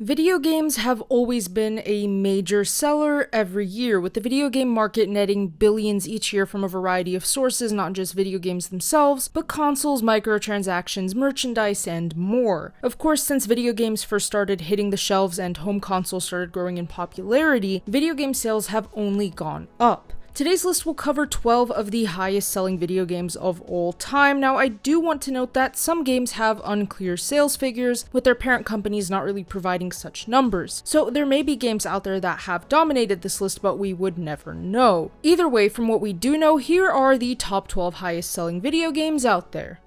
Video games have always been a major seller every year, with the video game market netting billions each year from a variety of sources, not just video games themselves, but consoles, microtransactions, merchandise, and more. Of course, since video games first started hitting the shelves and home consoles started growing in popularity, video game sales have only gone up. Today's list will cover 12 of the highest selling video games of all time. Now, I do want to note that some games have unclear sales figures, with their parent companies not really providing such numbers. So there may be games out there that have dominated this list, but we would never know. Either way, from what we do know, here are the top 12 highest selling video games out there.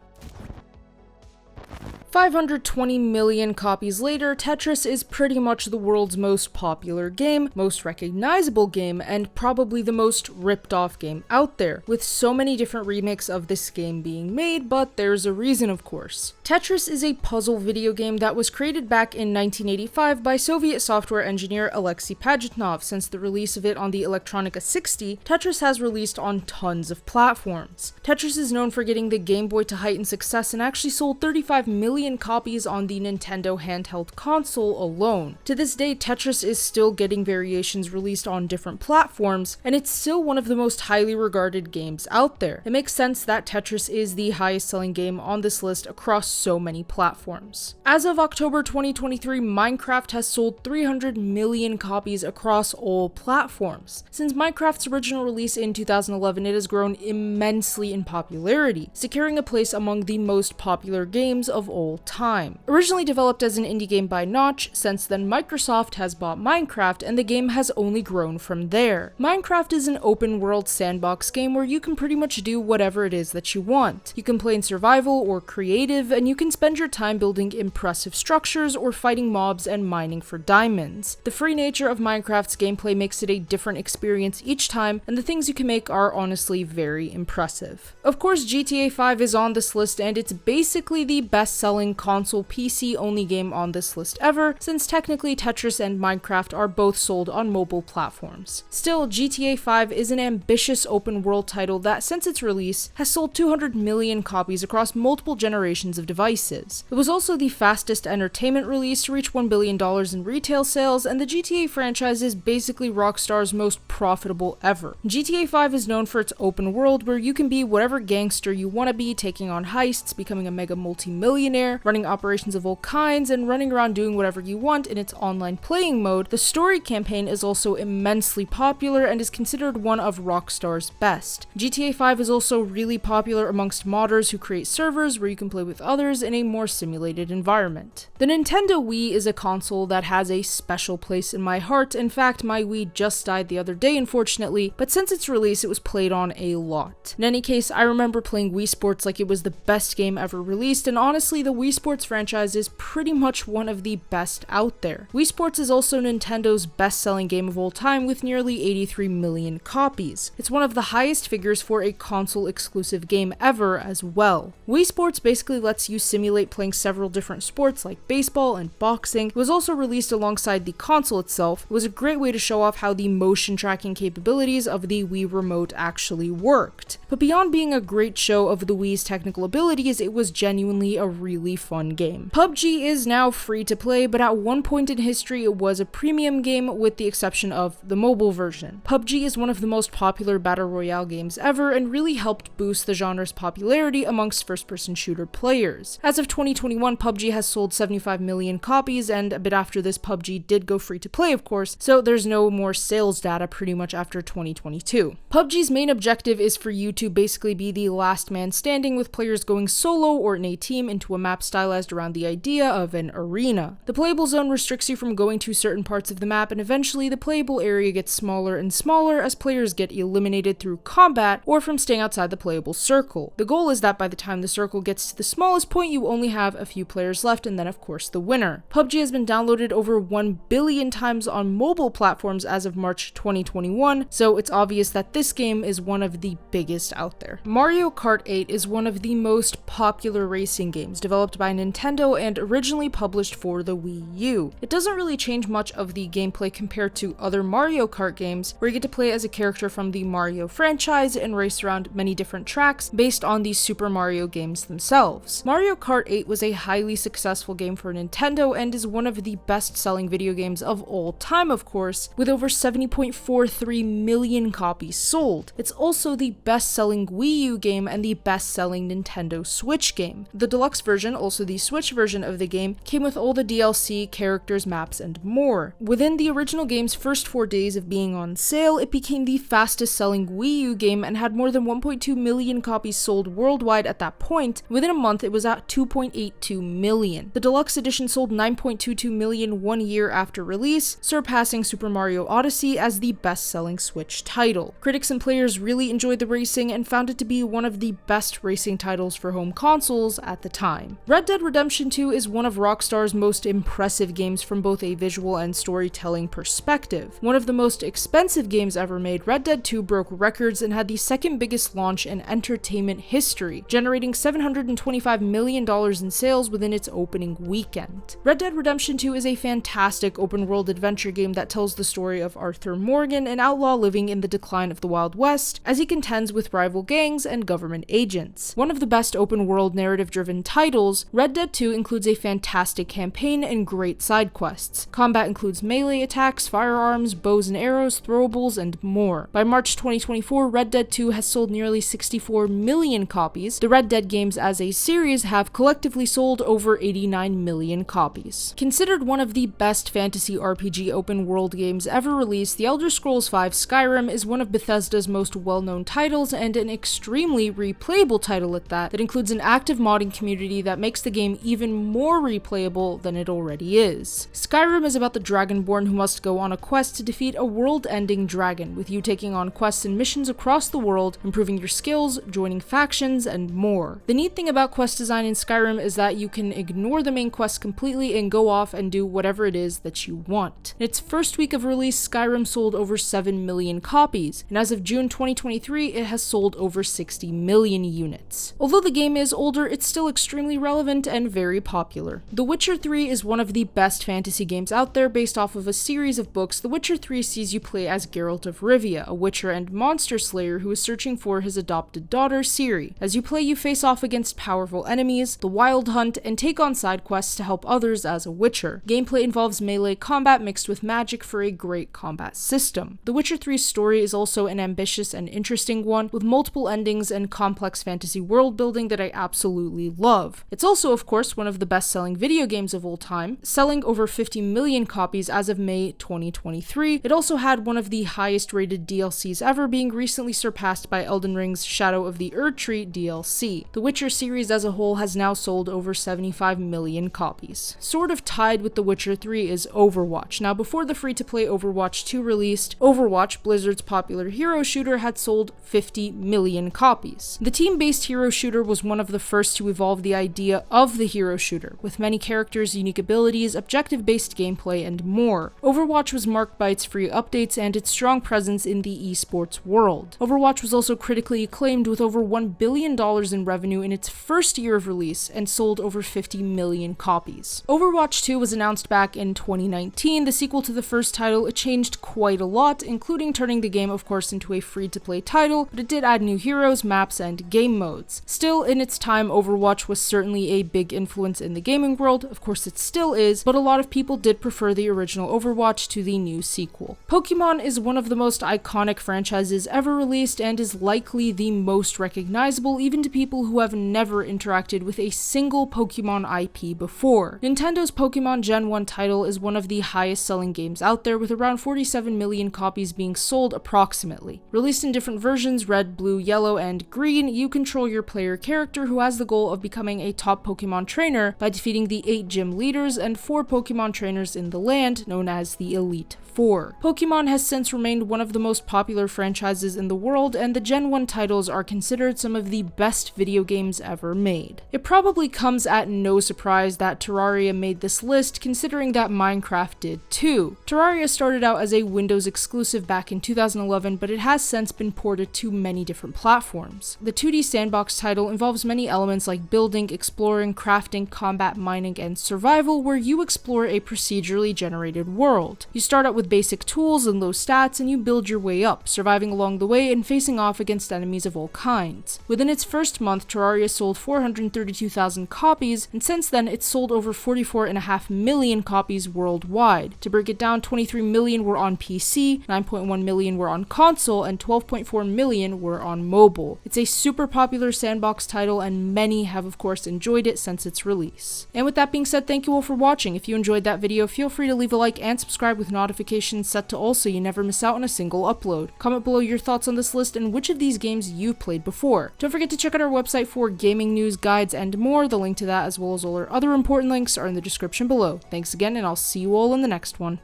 520 million copies later, Tetris is pretty much the world's most popular game, most recognizable game, and probably the most ripped off game out there, with so many different remakes of this game being made, but there's a reason, of course. Tetris is a puzzle video game that was created back in 1985 by Soviet software engineer Alexei Pajitnov. Since the release of it on the Electronica 60, Tetris has released on tons of platforms. Tetris is known for getting the Game Boy to heightened success and actually sold 35 million copies on the Nintendo handheld console alone. To this day, Tetris is still getting variations released on different platforms, and it's still one of the most highly regarded games out there. It makes sense that Tetris is the highest selling game on this list across so many platforms. As of October 2023, Minecraft has sold 300 million copies across all platforms. Since Minecraft's original release in 2011, it has grown immensely in popularity, securing a place among the most popular games of all time. Originally developed as an indie game by Notch, since then Microsoft has bought Minecraft and the game has only grown from there. Minecraft is an open world sandbox game where you can pretty much do whatever it is that you want. You can play in survival or creative, and you can spend your time building impressive structures or fighting mobs and mining for diamonds. The free nature of Minecraft's gameplay makes it a different experience each time, and the things you can make are honestly very impressive. Of course, GTA 5 is on this list, and it's basically the best-selling console PC only game on this list ever, since technically Tetris and Minecraft are both sold on mobile platforms. Still, GTA 5 is an ambitious open world title that, since its release, has sold 200 million copies across multiple generations of devices. It was also the fastest entertainment release to reach $1 billion in retail sales, and the GTA franchise is basically Rockstar's most profitable ever. GTA 5 is known for its open world, where you can be whatever gangster you want to be, taking on heists, becoming a mega multi-millionaire, running operations of all kinds, and running around doing whatever you want in its online playing mode. The story campaign is also immensely popular and is considered one of Rockstar's best. GTA 5 is also really popular amongst modders who create servers where you can play with others in a more simulated environment. The Nintendo Wii is a console that has a special place in my heart. In fact, my Wii just died the other day, unfortunately, but since its release it was played on a lot. In any case, I remember playing Wii Sports like it was the best game ever released, and honestly, the Wii Sports franchise is pretty much one of the best out there. Wii Sports is also Nintendo's best-selling game of all time with nearly 83 million copies. It's one of the highest figures for a console-exclusive game ever as well. Wii Sports basically lets you simulate playing several different sports like baseball and boxing. It was also released alongside the console itself. It was a great way to show off how the motion tracking capabilities of the Wii Remote actually worked. But beyond being a great show of the Wii's technical abilities, it was genuinely a really fun game. PUBG is now free to play, but at one point in history it was a premium game with the exception of the mobile version. PUBG is one of the most popular battle royale games ever and really helped boost the genre's popularity amongst first-person shooter players. As of 2021, PUBG has sold 75 million copies, and a bit after this PUBG did go free to play, of course, so there's no more sales data pretty much after 2022. PUBG's main objective is for you to basically be the last man standing, with players going solo or in a team into a map stylized around the idea of an arena. The playable zone restricts you from going to certain parts of the map, and eventually the playable area gets smaller and smaller as players get eliminated through combat or from staying outside the playable circle. The goal is that by the time the circle gets to the smallest point, you only have a few players left, and then of course the winner. PUBG has been downloaded over 1 billion times on mobile platforms as of March 2021, so it's obvious that this game is one of the biggest out there. Mario Kart 8 is one of the most popular racing games, developed developed by Nintendo and originally published for the Wii U. It doesn't really change much of the gameplay compared to other Mario Kart games, where you get to play as a character from the Mario franchise and race around many different tracks based on the Super Mario games themselves. Mario Kart 8 was a highly successful game for Nintendo and is one of the best-selling video games of all time, of course, with over 70.43 million copies sold. It's also the best-selling Wii U game and the best-selling Nintendo Switch game. The Deluxe version, also the Switch version of the game, came with all the DLC, characters, maps, and more. Within the original game's first 4 days of being on sale, it became the fastest-selling Wii U game and had more than 1.2 million copies sold worldwide at that point. Within a month, it was at 2.82 million. The Deluxe edition sold 9.22 million 1 year after release, surpassing Super Mario Odyssey as the best-selling Switch title. Critics and players really enjoyed the racing and found it to be one of the best racing titles for home consoles at the time. Red Dead Redemption 2 is one of Rockstar's most impressive games from both a visual and storytelling perspective. One of the most expensive games ever made, Red Dead 2 broke records and had the second biggest launch in entertainment history, generating $725 million in sales within its opening weekend. Red Dead Redemption 2 is a fantastic open-world adventure game that tells the story of Arthur Morgan, an outlaw living in the decline of the Wild West, as he contends with rival gangs and government agents. One of the best open-world narrative-driven titles, Red Dead 2 includes a fantastic campaign and great side quests. Combat includes melee attacks, firearms, bows and arrows, throwables, and more. By March 2024, Red Dead 2 has sold nearly 64 million copies. The Red Dead games as a series have collectively sold over 89 million copies. Considered one of the best fantasy RPG open-world games ever released, The Elder Scrolls V Skyrim is one of Bethesda's most well-known titles and an extremely replayable title at that includes an active modding community that makes the game even more replayable than it already is. Skyrim is about the Dragonborn who must go on a quest to defeat a world-ending dragon, with you taking on quests and missions across the world, improving your skills, joining factions, and more. The neat thing about quest design in Skyrim is that you can ignore the main quest completely and go off and do whatever it is that you want. In its first week of release, Skyrim sold over 7 million copies, and as of June 2023, it has sold over 60 million units. Although the game is older, it's still extremely relevant and very popular. The Witcher 3 is one of the best fantasy games out there based off of a series of books. The Witcher 3 sees you play as Geralt of Rivia, a witcher and monster slayer who is searching for his adopted daughter, Ciri. As you play, you face off against powerful enemies, the Wild Hunt, and take on side quests to help others as a witcher. Gameplay involves melee combat mixed with magic for a great combat system. The Witcher 3's story is also an ambitious and interesting one, with multiple endings and complex fantasy world building that I absolutely love. It's also, of course, one of the best-selling video games of all time, selling over 50 million copies as of May 2023. It also had one of the highest-rated DLCs ever, being recently surpassed by Elden Ring's Shadow of the Erdtree DLC. The Witcher series as a whole has now sold over 75 million copies. Sort of tied with The Witcher 3 is Overwatch. Now, before the free-to-play Overwatch 2 released, Overwatch, Blizzard's popular hero shooter, had sold 50 million copies. The team-based hero shooter was one of the first to evolve the idea of the hero shooter, with many characters, unique abilities, objective-based gameplay, and more. Overwatch was marked by its free updates and its strong presence in the esports world. Overwatch was also critically acclaimed with over $1 billion in revenue in its first year of release and sold over 50 million copies. Overwatch 2 was announced back in 2019. The sequel to the first title, it changed quite a lot, including turning the game, of course, into a free-to-play title, but it did add new heroes, maps, and game modes. Still, in its time, Overwatch was certainly a big influence in the gaming world. Of course, it still is, but a lot of people did prefer the original Overwatch to the new sequel. Pokemon is one of the most iconic franchises ever released and is likely the most recognizable even to people who have never interacted with a single Pokemon IP before. Nintendo's Pokemon Gen 1 title is one of the highest selling games out there, with around 47 million copies being sold approximately. Released in different versions, red, blue, yellow, and green, you control your player character who has the goal of becoming a top Pokemon trainer by defeating the 8 gym leaders and 4 Pokemon trainers in the land, known as the Elite Four. Pokemon has since remained one of the most popular franchises in the world, and the Gen 1 titles are considered some of the best video games ever made. It probably comes at no surprise that Terraria made this list, considering that Minecraft did too. Terraria started out as a Windows exclusive back in 2011, but it has since been ported to many different platforms. The 2D sandbox title involves many elements like building, exploring, exploring, crafting, combat, mining, and survival, where you explore a procedurally generated world. You start out with basic tools and low stats, and you build your way up, surviving along the way and facing off against enemies of all kinds. Within its first month, Terraria sold 432,000 copies, and since then it's sold over 44.5 million copies worldwide. To break it down, 23 million were on PC, 9.1 million were on console, and 12.4 million were on mobile. It's a super popular sandbox title, and many have of course enjoyed it since its release. And with that being said, thank you all for watching. If you enjoyed that video, feel free to leave a like and subscribe with notifications set to all so you never miss out on a single upload. Comment below your thoughts on this list and which of these games you played before. Don't forget to check out our website for gaming news, guides, and more. The link to that, as well as all our other important links, are in the description below. Thanks again, and I'll see you all in the next one.